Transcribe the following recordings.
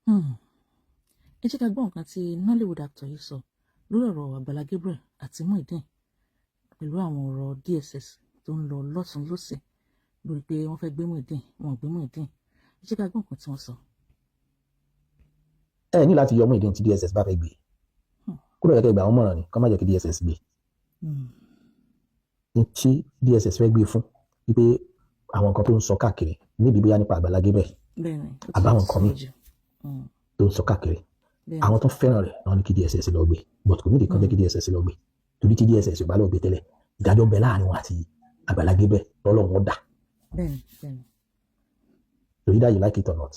ẹ jẹ́ ká gbọ́ nǹkan tí Nollywood actor yìí sọ lórí ọ̀rọ̀ Àgbàlá Gabriel àti Muyideen pẹ̀lú àwọn ọ̀rọ̀ DSS tó ń lọ lọ́tún lọ́sẹ̀ lórí pé wọ́n fẹ́ gbé Muyideen wọn ò gbé Muyideen. ẹ jẹ́ ká gbọ́ nǹkan tí wọ́n sọ. ẹ ní láti yọ Muyideen tí DSS bá fẹ́ gbé kúrò yẹ kẹ́ gbà wọ́n mọ̀ràn ni kọ́ má jẹ́ kí DSS gbé tí DSS fẹ́ gbé fún wípé àwọn nǹkan tó ń sọ káàkiri níbi bóyá nípa Àgbàlá Gabriel àbáwọn nǹkan míì tó ń sọ káàkiri àwọn tó fẹ́ràn rẹ̀ náà ní kí DSS lọ gbé but kò nídìí kan jẹ́ kí DSS lọ gbé torí tí DSS ò bá lọ gbé tẹ́lẹ̀ ìdájọ́ ń bẹ láàrin wọn àti Àgbàlá Gabriel lọ́lọ́run ó dà torí that you like it or not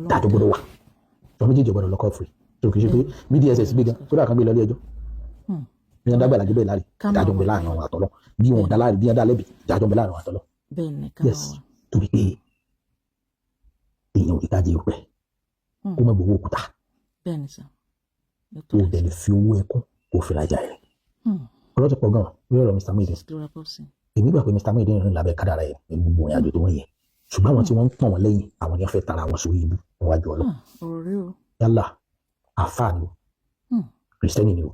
dájọ́ gbọ́dọ̀ wà wọn méjèèjì gbọ́dọ̀ lọ́kọ̀ free tó kì í ṣe pé bí DSS gbé gan kódà kan gbé lọ ilé ẹjọ́ bí wọn dá Àgbàlá Gabriel láre ìdájọ́ ń bẹ láàrin àwọn àtọ́lọ́ bí wọn dá láre bí wọn dá lẹ́bi ìdájọ́ ń bẹ láàrin àwọn àtọ́lọ́ yes torí pé èèyàn ò rí kájí òpẹ́ kó má gbowó òkúta kó o dẹ̀ lè fi owó ẹkún kó o fi rajà rẹ̀ ọ̀rọ̀ ti pọ̀ gan-an lórí ọ̀rọ̀ Mr. Muyideen èmi gbà pé Mr. Muyideen rìn lábẹ́ kádàrá ẹ̀ ní gbogbo ìrìn àjò tó wọ́n yẹn ṣùgbọ́n àwọn tí wọ́n ń pọ̀n wọn lẹ́yìn àwọn yẹn fẹ́ tara wọn sórí ibú níwájú ọlọ́ yálà àfáà ni o kìrìsìtẹ́nì ni o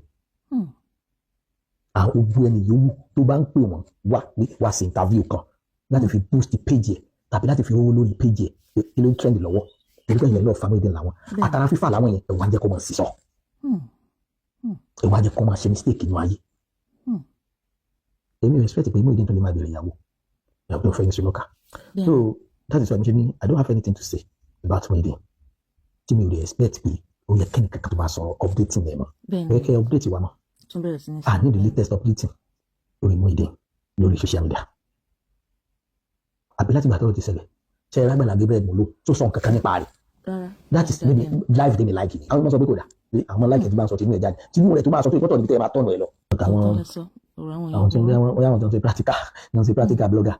àwọn ogun ẹni yòówù tó bá ń pè wọ́n wá sí interview kan láti fi boost page ẹ̀ tàbí láti fi owó lórí page ẹ̀ pé kí ló ń trend lọ́wọ́ torí yẹn lọ́ọ̀ Muyideen làwọn àtàrà fífà làwọn yẹn ẹ̀wọ̀n á jẹ́ kó máa sísọ ẹ̀wọ̀n á jẹ́ kó máa ṣe mistake nínú ayé èmi ò expect pé Muyideen tó lè máa bèrè ìyàwó ìyàwó tó fẹ́ ní sùlọ́kà so that is why mo ṣe ní I don't have anything to say about Muyideen tí mi ò lè expect pé ó yẹ kẹ́ni kankan tó máa sọ updating ẹ̀ mọ́ ó yẹ kẹ́ update wa mọ́ I need the latest updating lórí Muyideen lórí social media àbí láti gbà tọ́rọ̀ ti ṣẹlẹ̀ ṣe é Àgbàlá Gabriel mọ̀ ló tó sọ nǹkan kan nípa rẹ̀ that is maybe life dey me like it àwọn ọmọ sọ pé kò dà pé àwọn like it bá ń sọ tinú ẹ̀ jáde tinú rẹ̀ tó máa sọ pé ìkọ́tọ̀ níbi tẹ́ ẹ máa tọ̀nù ẹ̀ lọ. àwọn tí wọ́n tó ń ṣe practical blogger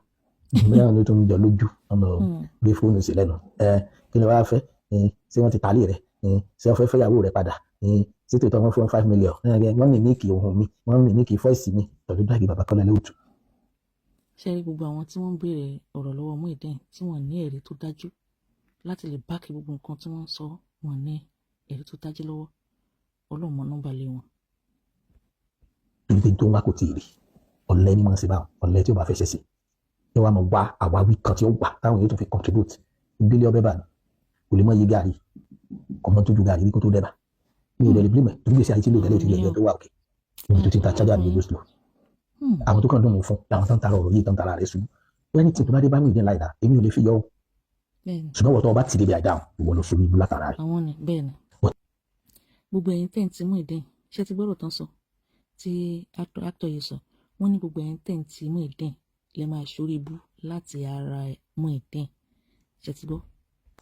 bóyá wọn ló tún jọ lójú ọmọ gbé fóònù sí lẹ́nu kí ni wàá fẹ́ ṣé wọ́n ti tàlé rẹ̀ ṣé wọ́n fẹ́ fẹ́yàwó rẹ̀ padà ṣé tó tọ́ wọn fún 5 million wọ́n ní míìkì ohun mi wọ́n ní míìkì fọ́ìsì mi tọ́jú dáàgì bàbá Kọ́lá Lẹ́wùtù. ṣé rí gbogbo àwọn tí wọ́n ń béèrè ọ̀rọ̀ lọ́wọ́ Muyideen tí wọ́n ní ẹ̀rí tó dájú láti lè báàkì gbogbo nǹkan tí wọ́n ń sọ wọ́n ní ẹ̀rí tó dájú lọ́wọ́ Ọlọ́run mọ nọ́mbà lé wọn. ibi tó ń wá kò tí ì rí ọ̀lẹ́ ni mo ń ṣe báwọn ọ̀lẹ́ tí ó bá fẹ́ ṣe sí ẹ wá mọ̀ wá àwáwí kan tí ó wà táwọn yóò tún fi contribute ìgbélé ọbẹ̀ bá ní kò lè mọ iye gàrí ọmọ tó ju gàrí ní kó tó dẹ́bà ní ìrẹ̀lẹ̀ bílímẹ̀ tó gbèsè àyè tí lóògùn ẹlẹ́tì yẹn tó wà òkè níbi tó ti ń ta chájà ní gbogbo slow àwọn tó kàn dùn mí fún làwọn tó ń tara ọ̀rọ̀ yìí tó ń tara rẹ̀ ṣubú lẹ́ni tí tó bá dé bá Muyideen láìda èmi ò lè fi yọ ọ́ ṣùgbọ́n wọ́n tó ọba tìrìbì àìdáhùn ìwọ lọ sórí ibú látara rẹ̀. àwọn ni bẹ́ẹ̀ ni gbogbo ẹ̀yin tẹ̀ ń ti Muyideen ṣé ti gbọ́dọ̀ tán sọ tí actor yìí sọ wọ́n ní gbogbo ẹ̀yin tẹ̀ ń ti Muyideen lè máa ṣorí ibú láti ara Muyideen ṣe ti gbọ́.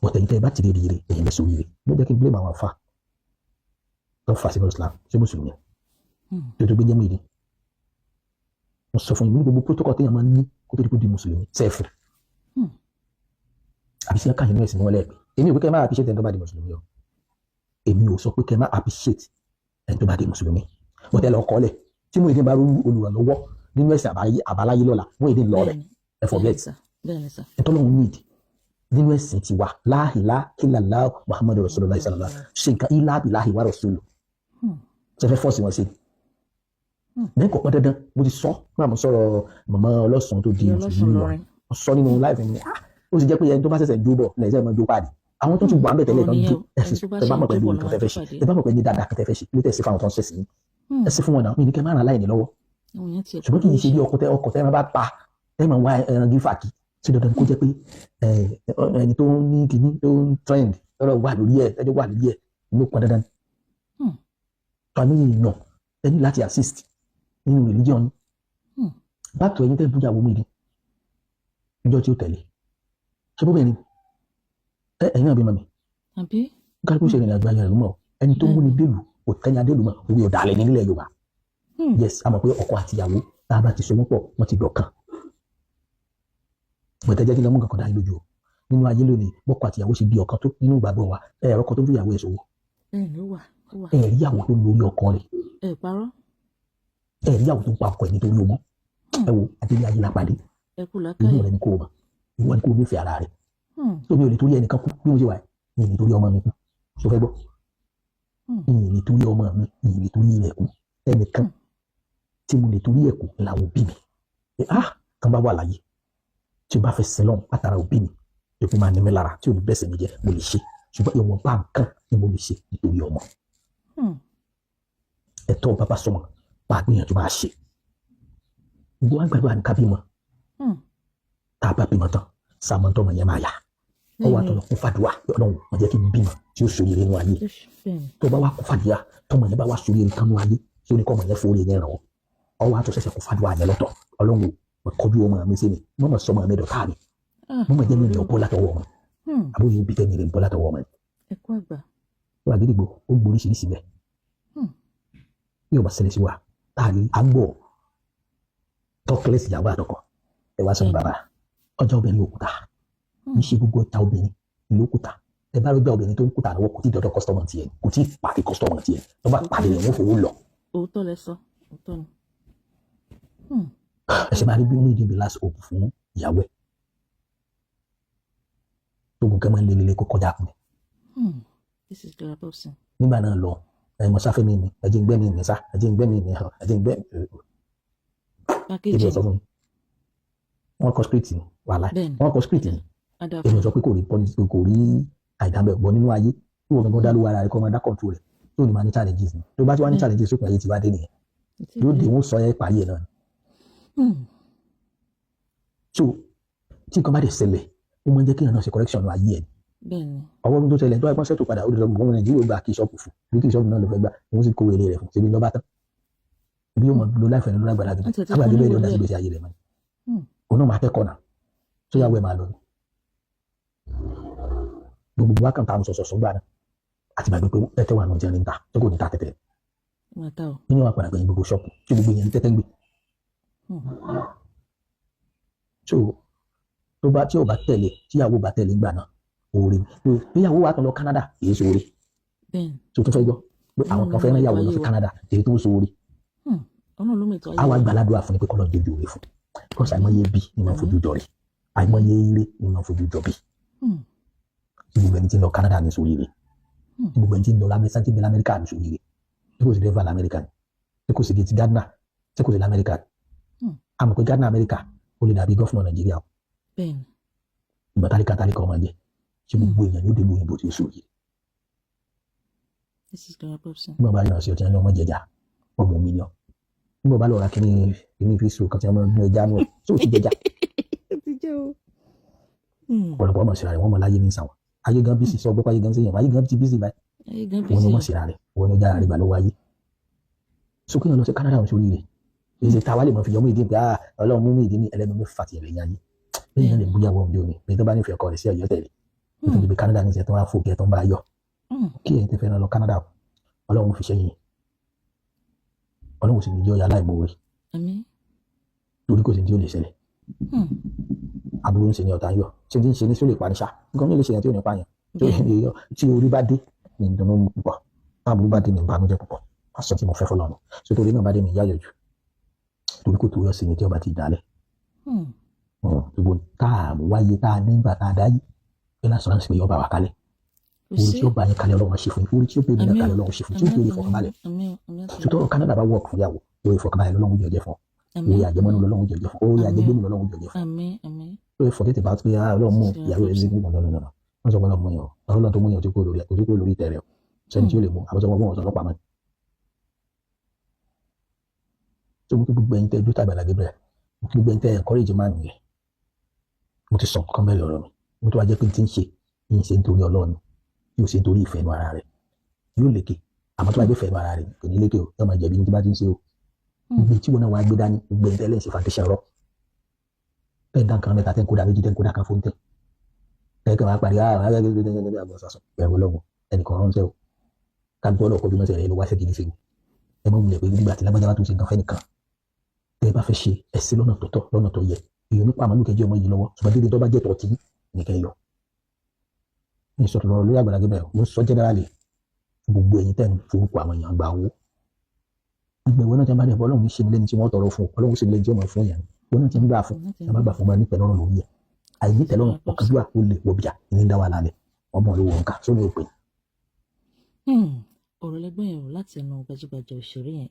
ọ̀tẹ̀ yìí tẹ́ ẹ bá tìrìbì rẹ̀ ẹ̀yin lè sórí rẹ̀ ló jẹ́ kí n blame àwọn afa tó fà sínú Islam ṣé mùsùlùmí tó tó gbé jẹ́ Muyideen mo sọ fún yín ní gbogbo protocol téèyàn máa ń ní kó tó di kó di mùsùlùmí sẹ́ẹ̀fù àbí sí ẹ̀ka ìnú ẹ̀sìn wọn lẹ́ẹ̀pẹ́ èmi ò pé kẹ́ máa appreciate ẹni tó bá di mùsùlùmí o èmi ò sọ pé kẹ́ máa appreciate ẹni tó bá di mùsùlùmí wọ́n tẹ́lẹ̀ ọkọ lẹ̀ tí Muyideen bá rú olùrànlọ́wọ́ nínú ẹ̀sìn àbáláyé lọ́la Muyideen lọ rẹ̀ ẹ forget ẹ tọ́lọ́run need nínú ẹ̀sìn tiwa la ilaha illallah Muhammadu Rasulullah sallallahu alaihi wasallam ṣe nǹkan ilá billahi wa rasuluhu ṣe fẹ́ fọ́ọ̀sì wọn sí bẹ́ẹ̀ kọ́ pọ́n dandan mo ti sọ nígbà mo sọ̀rọ̀ màmá ọlọ́sùn tó di mùsùlùmí wọn sọ nínú láìpẹ́ mi ó sì jẹ́ pé ẹni tó bá ṣẹ̀ṣẹ̀ jó bọ̀ lẹ́sẹ̀ máa jó pàdé àwọn tó ti wà ń bẹ̀ tẹ́lẹ̀ kan jó ẹ bá mọ̀ pé ìlú kan tẹ́ fẹ́ ṣe ẹ bá mọ̀ pé ní dáadáa kan tẹ́ fẹ́ ṣe ló tẹ̀ sí fáwọn tó ń ṣẹ̀sìn ẹ sì fún wọn náà mi ní kẹ́ máa ràn láìní lọ́wọ́ ṣùgbọ́n kì í ṣe bí ọkọ̀ tẹ́ bá pa ẹ máa wá ẹran gífà kí sí dandan kó jẹ́ pé ẹni tó ní kíní tó ń trend lọ́rọ̀ wà lórí ẹ̀ ẹjọ́ wà lórí ẹ̀ ló pọn dandan family èèyàn ẹ ní láti assist nínú religion back to ẹ̀yin tẹ́ bújáwó Muyideen ìjọ tí ó tẹ̀lé ṣe bó bẹ́ẹ̀ ni ẹ̀yin náà bí mọ̀ mi kálukú ṣe ìrìn àjò ayé rẹ̀ mọ̀ ẹni tó mú ni délùú kò tẹ́yà délùú mọ̀ òwe ọ̀dàlẹ̀ nílẹ̀ Yorùbá yes a mọ̀ pé ọkọ àti ìyàwó tá a bá ti so wọ́n pọ̀ wọ́n ti dọ̀kan mọ̀tẹ́jẹ́ kí lọ́mú kankan dá lójú o nínú ayé lónìí bọ́kọ àti ìyàwó ṣe bí ọ̀kan tó nínú ìgbàgbọ́ wa ẹ̀rọ kan tó fi ìyàwó ẹ̀ sọ́wọ́ ẹ̀rí ìyàwó tó lórí ọkọ rẹ̀ ẹ̀rí ìyàwó tó pa ọkọ ẹ̀ nítorí owó ẹ wo adélé ayé la pàdé inú rẹ̀ ní kó o mọ̀ ìwọ ní kó o nífẹ̀ẹ́ ara rẹ̀ tó mi ò lè torí ẹnìkan kú bí mo ṣe wà ní nítorí ọmọ mi kú ṣó fẹ́ gbọ́ ìyìn lè torí ọmọ mi ìyìn lè torí rẹ̀ kú ẹnìkan tí mo lè torí ẹ̀ kú làwọn òbí mi kan bá wà láyé tí o bá fẹ́ sẹ́lọ̀n látara òbí mi èkó máa ní mi lára tí o ní bẹ́sẹ̀ mi jẹ́ mo lè ṣe ṣùgbọ́n ìwọ̀n bá nǹkan ni mo lè ṣe nítorí ọmọ ẹ̀tọ́ bàbá sọmọ bá a gbìyànjú máa ṣe gbogbo wa gbàdúrà ní ká bímọ tá a bá bímọ tán sàmọ́ tọmọ yẹn máa yá ọwọ́ àtọ̀nà kún fàdúrà ọlọ́run mo jẹ́ kí n bímọ tí ó ṣoríire nínú ayé tó bá wà kún fàdúrà tọmọ yẹn bá wà ṣoríire kan nínú ayé tí ó ní kọ́ ọmọ yẹn forí yẹn ràn ọ́ ọwọ́ àtọ̀ ṣẹ̀ṣẹ̀ kún fàdúrà yẹn lọ́tọ̀ ọlọ́run mo kọjú ọmọ mi sí mi mọ́mọ́ sọmọ mi dọ̀tá mi mọ́mọ́ jẹ́ mi ní ọkọ látọwọ́ ọmọ àbúrò yìí bí tẹ́ mi lè bọ́ látọwọ́ ọmọ ẹ̀kọ́ àgbà wà gidigbo ó gboríṣiríṣi bẹ́ẹ̀ bí o bá ṣẹlẹ̀ sí wa táàrí àgbọ̀ tọ́kẹ́lẹ́sì ìyàwó àtọkọ ẹ wá sọ́nù bàbá ọjà obìnrin òkúta ń ṣe gbogbo ọjà obìnrin ìlú òkúta ẹ bá rí ọjà obìnrin tó ń kúta lọ́wọ́ kò tí ì dọ́dọ̀ kọ́sítọ́mù tiẹ̀ kò tí ì pàdé kọ́sítọ́mù tiẹ̀ tó bá pàdé rẹ̀ wọ́n fowó lọ. òótọ́ lẹ sọ òótọ́ ni. ẹ ṣe máa rí bí wọ́n ní ìdíbi last hope fún ìyàwó ẹ̀ tó gùn kẹ́ máa ń lé lélẹ́ kó kọjá kùn. This is Dora Bobson. nígbà náà lọ ẹ mọ sáfẹ́ mi ni ẹ jẹ́ ń gbẹ́ mi ní sá ẹ jẹ́ ń gbẹ́ mi ní hàn ẹ jẹ́ ń gbẹ́ ibi ọ̀sọ́ fún mi. wọ́n kọ script ni wàhálà wọ́n kọ script ni èmi sọ pé kò rí policy kò rí àìdámbẹ̀ gbọ́ nínú ayé tí wọ́n gbọ́n dá lówó ara rẹ̀ kọ́ máa dá control rẹ̀ tó ní máa ní challenges ni tó bá ti wá ní challenges sópin ayé ti wá dé nìyẹn yóò dé wọ́n sọ ẹ́ parí ẹ̀ náà. so tí nǹkan bá dé ṣẹlẹ̀ ó máa ń jẹ́ kí èèyàn náà ṣe correction ní ayé ẹ̀ ọwọ́ tó ṣẹlẹ̀ tó ẹ̀gbọ́n ṣètò padà ó lè lọ gbọ́n nàìjíríà gba kí ṣọ́ọ̀pù fún bí kí ṣọ́ọ̀pù náà ló fẹ́ gbà òun sì kówó ilé rẹ̀ fún ṣebí lọ́ba tán ibi yóò mọ̀ lo láìfẹ́ nínú lágbàdá gidi àgbàdo bẹ́ẹ̀ ni ó dá sí gbèsè ayé rẹ̀ mọ́ òun náà máa kẹ́kọ̀ọ́ náà tó yàwó ẹ̀ máa lọ gbogbo wa kàn tá a sọ̀sọ̀ gbà náà àti gbàgbé pé tẹ́tẹ́ wà náà jẹ́ ní ta tó kò ní ta tẹ́tẹ́ nínú wa padà gbẹ̀yìn gbogbo ṣọ́ọ̀pù tí gbogbo yẹn tẹ́tẹ́ ń gbé so tó bá tí ò bá tẹ̀lé tíyàwó bá tẹ̀lé gbà náà oore níyàwó wa kan lọ Canada èyí ṣe oore tó tún fẹ́ gbọ́ pé àwọn kan fẹ́ rán ìyàwó lọ sí Canada èyí tó ń ṣe oore àwọn àgbàládùá fún ni pé kọ́ lọ dojú oore fún because àìmọye bí ni wọ́n fojú jọ rí àìmọye ire ni wọ́n fojú jọ bí tí gbogbo ẹni tí ń lọ Canada ní sórí rẹ̀ tí gbogbo ẹni tí ń lọ lamẹ́sán tí ń bẹ lamẹ́ríkà ní sórí rẹ̀ tí kò sí dẹ́fà lamẹ́ríkà tí kò sí gẹ̀ẹ́tì Ghana tí kò sí lamẹ́ríkà àmọ́ pé Ghana Amẹ́ríkà ó lè dàbí gọ́fúnà Nàìjíríà ìgbà tálíkà ọmọ jẹ tí gbogbo èèyàn ló dé lóyún bó ti sọ yìí. nígbà bá yọ̀rọ̀ sí ọtí ẹni ọmọ jẹjà ọmọ mílíọ̀n nígbà bá lọ ra kíní fi sùn kan tí wọ́n mú ẹja nù ẹ̀ tó ti jẹjà. ọ̀pọ̀lọpọ̀ ọmọ síra rẹ̀ wọ́n mọ láyé ní ìsàwọn ayé gan bísí sọ gbọ́pọ̀ ayé gan sẹ́yìn ayé gan ti bísí báyìí wọ́n ní ọmọ síra rẹ̀ wọ́n ní ọjà rẹ̀ gbà lọ́wọ́ ayé. sókè yẹn lọ sí Canada ọ̀hún sórí rẹ̀ èsì táwa lè mọ fi yọmú ìdí pé Ọlọ́run mú ìdí ní ẹlẹ́nu mẹ́fà tiẹ̀ lẹ́yìn ayé lẹ́yìn náà lè búyàwó ọ̀hún bí omi bí tó bá nífẹ̀ẹ́ ọkọ rẹ̀ sí ọ̀yọ́ tẹ̀lé nítorí pé Canada ní ìṣẹ́ tó wá fò kí ẹ tó ń bá yọ kí ẹ ti fẹ́ lọ Canada Ọlọ́run fi ṣẹ́yìn Ọlọ́run sì ní jẹ́ ọ̀yà aláìmoore torí kò sí tí ó lè ṣẹlẹ̀ aburú ń ṣe ní ọ̀tá yọ ṣé tí ń ṣe ní sólè panisá nǹkan mi lè ṣe yẹn tí ò ní pààyàn tí orí bá dé ní ìdùnnú púpọ̀ aburú bá dé ní ìbànújẹ́ púpọ̀ aṣọ tí mo fẹ́ fọlọ́run so torí náà bá dé ní ìyá yọjú torí kò tó yọ sí ní tí ọba ti dálẹ̀ gbogbo tá a wáyé tá a nígbà tá a dáyé bẹ́ẹ̀ náà sọ̀rọ̀ sí pé yọba wà kalẹ̀ orí tí ó bá yẹn kalẹ̀ Ọlọ́run ṣe fún yín orí tí ó bẹ̀rẹ̀ kalẹ̀ Ọlọ́run ṣe fún yín tí ó bẹ̀rẹ̀ ìfọ̀kànbalẹ̀ sọtọ́ Canada bá wọ̀ọ̀kì fún yàwó orí ìfọ̀kànbalẹ̀ Ọlọ́run jẹ́ jẹ́ fún orí àjẹmọ́nú Ọlọ́run jẹ́ jẹ́ fún orí àjẹgbẹ́nu Ọlọ́run jẹ́ jẹ́ fún orí forget about pé Ọlọ́run mú ìyàwó rẹ̀ sí nínú wọ́n sọ pé Ọlọ́run mú yàn Ọlọ́run tó mú yàn tí kò lórí tẹ̀rẹ̀ sẹ́ni tí ó lè mú àbọ̀sọ̀ wọn sọ lọ́pàá mọ́ tó gbogbo ẹ̀yin tẹ́ dúta Àgbàlá Gabriel gbogbo ẹ̀yin tẹ́ encourage máa nìyẹn mo ti sọ nǹkan bẹ́ẹ̀ lọ́rọ̀ mi mo tó wá jẹ́ pé tí ń ṣe yìí ṣe nítorí Ọlọ́run yóò ṣe nítorí ìfẹ́ inú ara rẹ̀ yóò lékè àmọ́ tó wá gbé ìfẹ́ inú ara rẹ̀ kò ní lékè o yóò máa jẹ̀bi ní tí bá ti ń ṣe o gbogbo tí wọn náà wá gbé dání gbogbo ẹ̀yin tẹ́lẹ̀ ń ṣe foundation rọ bẹ́ẹ̀ dá nǹkan mẹ́ta tẹ́ ń kódà méjì tẹ́ ń kódà kan fún tẹ́ ẹ̀ kàn wá parí ẹ̀rọ lọ́wọ́ ẹnìkan ránṣẹ́ o ká gbọ́ lọ́kọ́ bí wọ́n ṣe rẹ̀ ló wá ṣẹ́gi ní ṣe ẹ mọ̀ wulẹ̀ pé nígbà tí lágbájá bá tó ṣe nǹkan fẹ́ nìkan tẹ́ ẹ bá fẹ́ ṣe ẹ̀sìn lọ́nà tó tọ́ lọ́nà tó yẹ èèyàn nípa àmọ́ lókè jẹ́ ọmọ yìí lọ́wọ́ ṣùgbọ́n dédé tó bá jẹ́ tọ́tí nìkan yọ. ní sọ̀rọ̀ lọ́rọ̀ lórí Àgbàlá Gabriel mo sọ generally gbogbo ẹ̀yin tẹ́ ń forúkọ àwọn èèyàn gba owó. gbogbo ìwé náà ti ń bá dẹ̀ Ọlọ́run ṣe mi lẹ́ni tí wọ́n tọrọ fún Ọlọ́run ṣe mi lẹ́ni tí wọ́n fún yẹn ìwé náà ti ń gbà fún ẹ má gbà fún ọmọ ní tẹ́lọ́rùn lórí ẹ̀ àìní tẹ́lọ́rùn ọ̀kánjúwà ó lè wọ bìjà ní dáwà lálẹ́ ọmọ olówó nǹkan sórí òpin ọ̀rọ̀ lẹ́gbọ́n yẹn rò láti ẹnu gbajúgbajà òṣèré yẹn